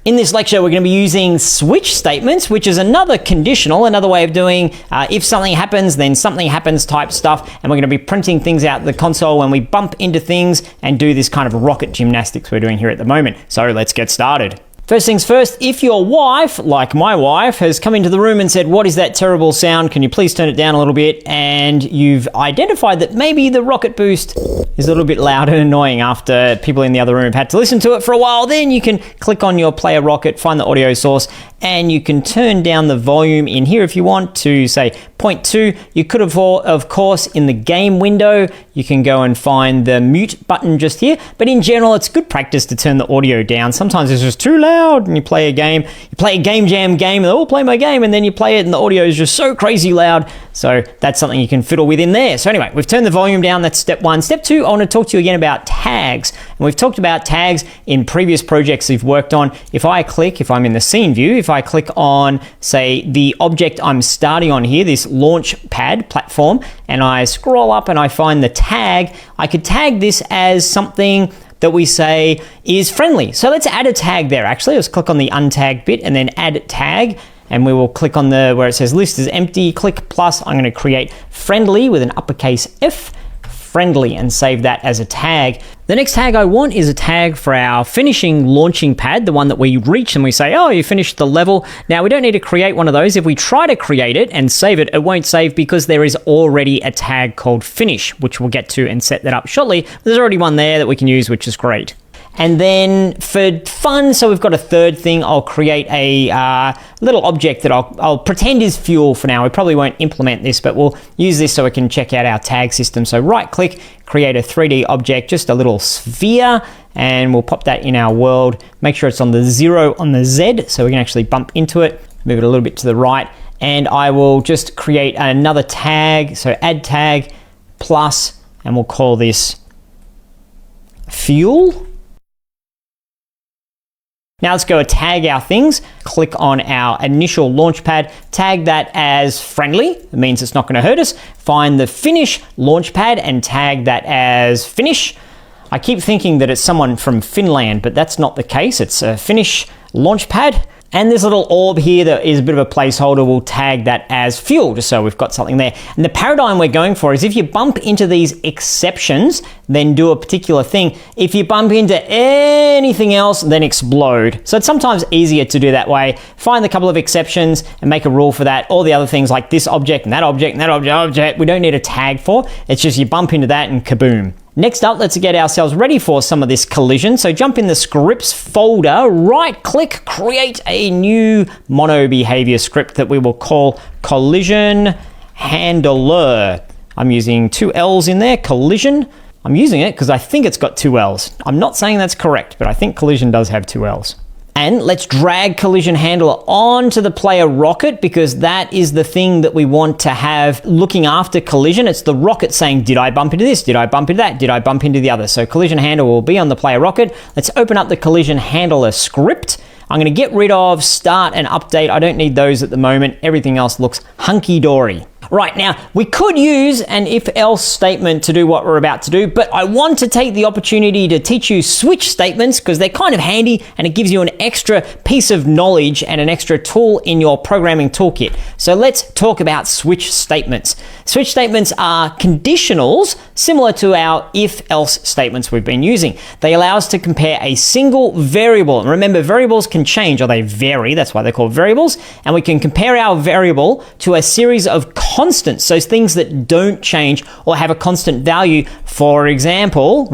In this lecture, we're going to be using switch statements, which is another conditional, another way of doing if something happens, then something happens type stuff. And we're going to be printing things out the console when we bump into things and do this kind of rocket gymnastics we're doing here at the moment. So let's get started. First things first, if your wife, like my wife, has come into the room and said, "What is that terrible sound? Can you please turn it down a little bit?" And you've identified that maybe the rocket boost is a little bit loud and annoying after people in the other room have had to listen to it for a while, then you can click on your player rocket, find the audio source, and you can turn down the volume in here if you want to, say, 0.2. You could have, of course, in the game window, you can go and find the mute button just here. But in general, it's good practice to turn the audio down. Sometimes it's just too loud and you play a game. You play a game jam game and play my game, and then you play it and the audio is just so crazy loud. So that's something you can fiddle with in there. So anyway, we've turned the volume down. That's step one. Step two, I want to talk to you again about tags. And we've talked about tags in previous projects we've worked on. If I'm in the scene view, if I click on, say, the object I'm starting on here, this launch pad platform, and I scroll up and I find the tag, I could tag this as something that we say is friendly. So let's add a tag there actually. Let's click on the untagged bit and then add tag. And we will click on where it says list is empty, click plus. I'm going to create friendly with an uppercase F, friendly, and save that as a tag. The next tag I want is a tag for our finishing launching pad, the one that we reach and we say, oh, you finished the level. Now we don't need to create one of those. If we try to create it and save it, it won't save because there is already a tag called finish, which we'll get to and set that up shortly. There's already one there that we can use, which is great. And then for fun, so we've got a third thing. I'll create a little object that I'll pretend is fuel for now. We probably won't implement this, but we'll use this so we can check out our tag system. So right click, create a 3D object, just a little sphere, and we'll pop that in our world. Make sure it's on the 0 on the Z so we can actually bump into it. Move it a little bit to the right. And I will just create another tag. So add tag plus, and we'll call this fuel. Now let's go tag our things, click on our initial launchpad, tag that as friendly, it means it's not going to hurt us. Find the finish launchpad and tag that as finish. I keep thinking that it's someone from Finland, but that's not the case. It's a finish launchpad. And this little orb here that is a bit of a placeholder, we'll tag that as fuel, just so we've got something there. And the paradigm we're going for is if you bump into these exceptions, then do a particular thing. If you bump into anything else, then explode. So it's sometimes easier to do that way. Find a couple of exceptions and make a rule for that. All the other things like this object and that object and that object, we don't need a tag for. It's just you bump into that and kaboom. Next up, let's get ourselves ready for some of this collision. So jump in the scripts folder, right click, create a new mono behavior script that we will call collision handler. I'm using 2 L's in there, collision. I'm using it because I think it's got 2 L's. I'm not saying that's correct, but I think collision does have 2 L's. And let's drag collision handler onto the player rocket because that is the thing that we want to have looking after collision. It's the rocket saying, did I bump into this? Did I bump into that? Did I bump into the other? So collision handler will be on the player rocket. Let's open up the collision handler script. I'm going to get rid of start and update. I don't need those at the moment. Everything else looks hunky-dory. Right, now we could use an if-else statement to do what we're about to do, but I want to take the opportunity to teach you switch statements because they're kind of handy and it gives you an extra piece of knowledge and an extra tool in your programming toolkit. So let's talk about switch statements. Switch statements are conditionals similar to our if-else statements we've been using. They allow us to compare a single variable. And remember, variables can change or they vary. That's why they're called variables. And we can compare our variable to a series of constants, so things that don't change or have a constant value. For example,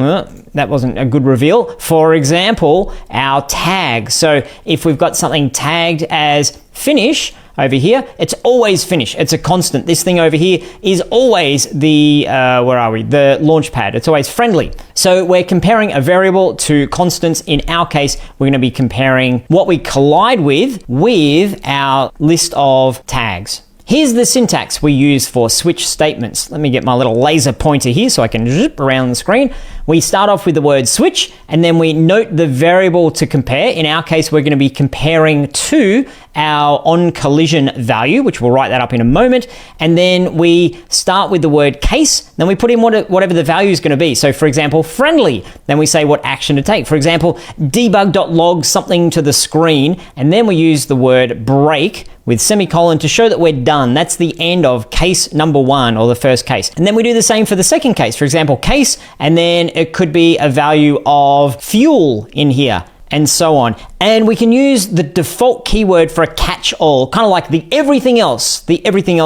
that wasn't a good reveal. For example, our tag. So if we've got something tagged as finish over here, it's always finish. It's a constant. This thing over here is always the, the launch pad. It's always friendly. So we're comparing a variable to constants. In our case, we're going to be comparing what we collide with our list of tags. Here's the syntax we use for switch statements. Let me get my little laser pointer here so I can zip around the screen. We start off with the word switch, and then we note the variable to compare. In our case, we're going to be comparing to our on collision value, which we'll write that up in a moment. And then we start with the word case, then we put in whatever the value is going to be. So for example, friendly, then we say what action to take. For example, debug.log something to the screen, and then we use the word break with semicolon to show that we're done. That's the end of case number 1, or the first case. And then we do the same for the second case. For example, case, and then it could be a value of fuel in here, and so on. And we can use the default keyword for a catch-all, kind of like the everything else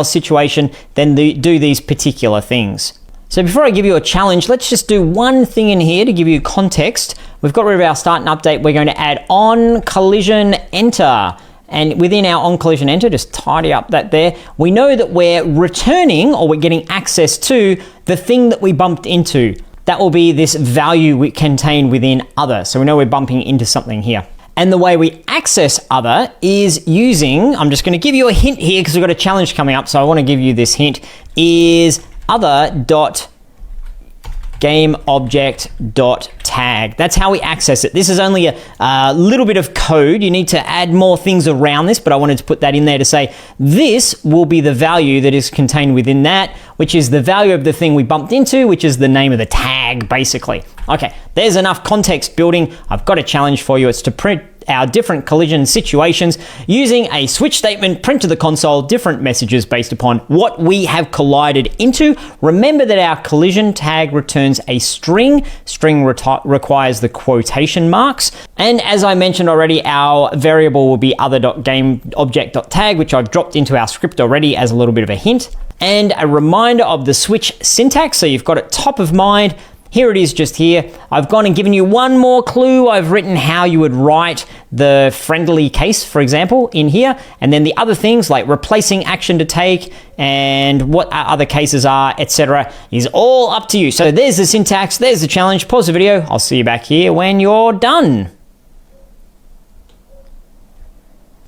situation, then do these particular things. So before I give you a challenge, let's just do one thing in here to give you context. We've got rid of our start and update. We're going to add on collision enter. And within our on collision enter, just tidy up that there. We know that we're returning, or we're getting access to, the thing that we bumped into. That will be this value we contain within other. So we know we're bumping into something here. And the way we access other is using, I'm just going to give you a hint here because we've got a challenge coming up. So I want to give you this hint, is other.gameObject.tag. That's how we access it. This is only a little bit of code. You need to add more things around this, but I wanted to put that in there to say this will be the value that is contained within that, which is the value of the thing we bumped into, which is the name of the tag, basically. Okay, there's enough context building. I've got a challenge for you. It's to print our different collision situations using a switch statement, print to the console, different messages based upon what we have collided into. Remember that our collision tag returns a string. String requires the quotation marks. And as I mentioned already, our variable will be other.gameObject.tag, which I've dropped into our script already as a little bit of a hint. And a reminder of the switch syntax, so you've got it top of mind. Here it is just here. I've gone and given you one more clue. I've written how you would write the friendly case, for example, in here. And then the other things like replacing action to take and what our other cases are, etc., is all up to you. So there's the syntax, there's the challenge. Pause the video. I'll see you back here when you're done.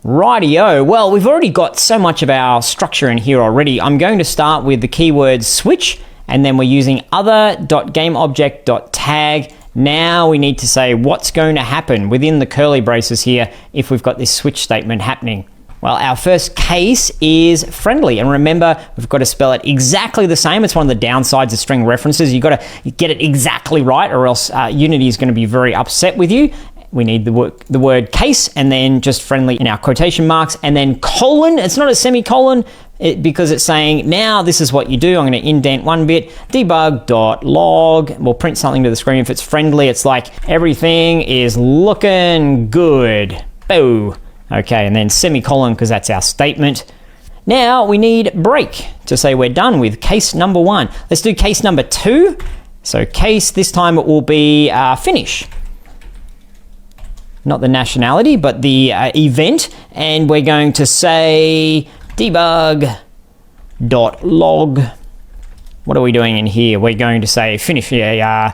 Rightio. Well, we've already got so much of our structure in here already. I'm going to start with the keyword switch, and then we're using other.gameObject.tag. Now we need to say what's going to happen within the curly braces here if we've got this switch statement happening. Well, our first case is friendly, and remember, we've got to spell it exactly the same. It's one of the downsides of string references. You've got to get it exactly right, or else Unity is going to be very upset with you. We need the word case, and then just friendly in our quotation marks, and then colon. It's not a semicolon because it's saying, now this is what you do. I'm going to indent one bit. Debug.log. We'll print something to the screen. If it's friendly, it's like everything is looking good. Boo. Okay, and then semicolon because that's our statement. Now we need break to say we're done with case number 1. Let's do case number 2. So case, this time it will be finish. Not the nationality, but the event. And we're going to say debug.log. What are we doing in here? We're going to say finish. You're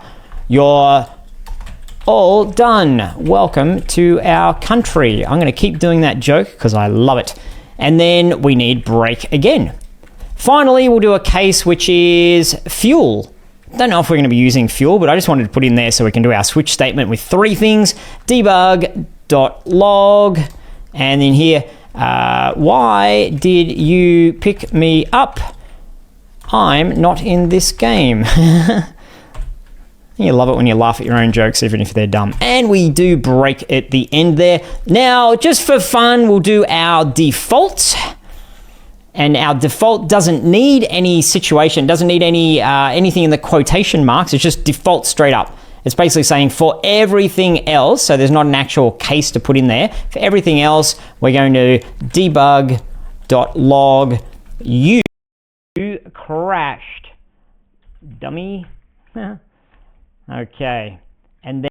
all done. Welcome to our country. I'm going to keep doing that joke because I love it. And then we need break again. Finally, we'll do a case which is fuel. Don't know if we're going to be using fuel, but I just wanted to put in there so we can do our switch statement with 3 things. Debug.log, and then here, why did you pick me up? I'm not in this game. You love it when you laugh at your own jokes, even if they're dumb. And we do break at the end there. Now, just for fun, we'll do our default. And our default doesn't need any situation, doesn't need any anything in the quotation marks. It's just default straight up. It's basically saying for everything else, so there's not an actual case to put in there. For everything else, we're going to debug.log you crashed, dummy. Okay, and then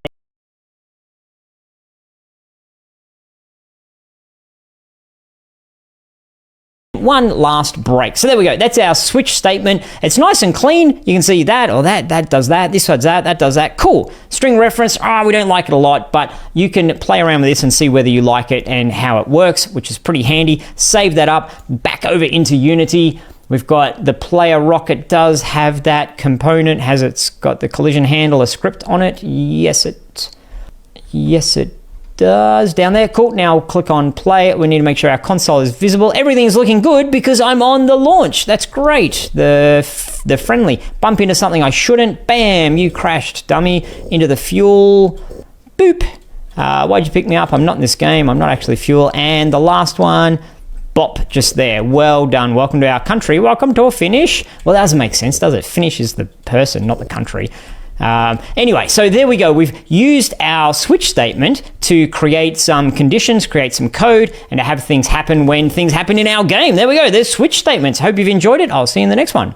one last break. So there we go. That's our switch statement. It's nice and clean. You can see that, or that does that, this does that does that. Cool. String reference, we don't like it a lot, but you can play around with this and see whether you like it and how it works, which is pretty handy. Save that up, back over into Unity. We've got the player rocket does have that component, it's got the collision handler script on it. Yes, it does down there. Cool. Now click on play. We need to make sure our console is visible. Everything's looking good because I'm on the launch. That's great. The friendly. Bump into something I shouldn't. Bam, you crashed, dummy, into the fuel. Boop. Why'd you pick me up? I'm not in this game. I'm not actually fuel. And the last one, bop, just there. Well done. Welcome to our country. Welcome to a finish. Well, that doesn't make sense, does it? Finish is the person, not the country. Anyway, so there we go. We've used our switch statement to create some conditions, create some code, and to have things happen when things happen in our game. There we go. There's switch statements. Hope you've enjoyed it. I'll see you in the next one.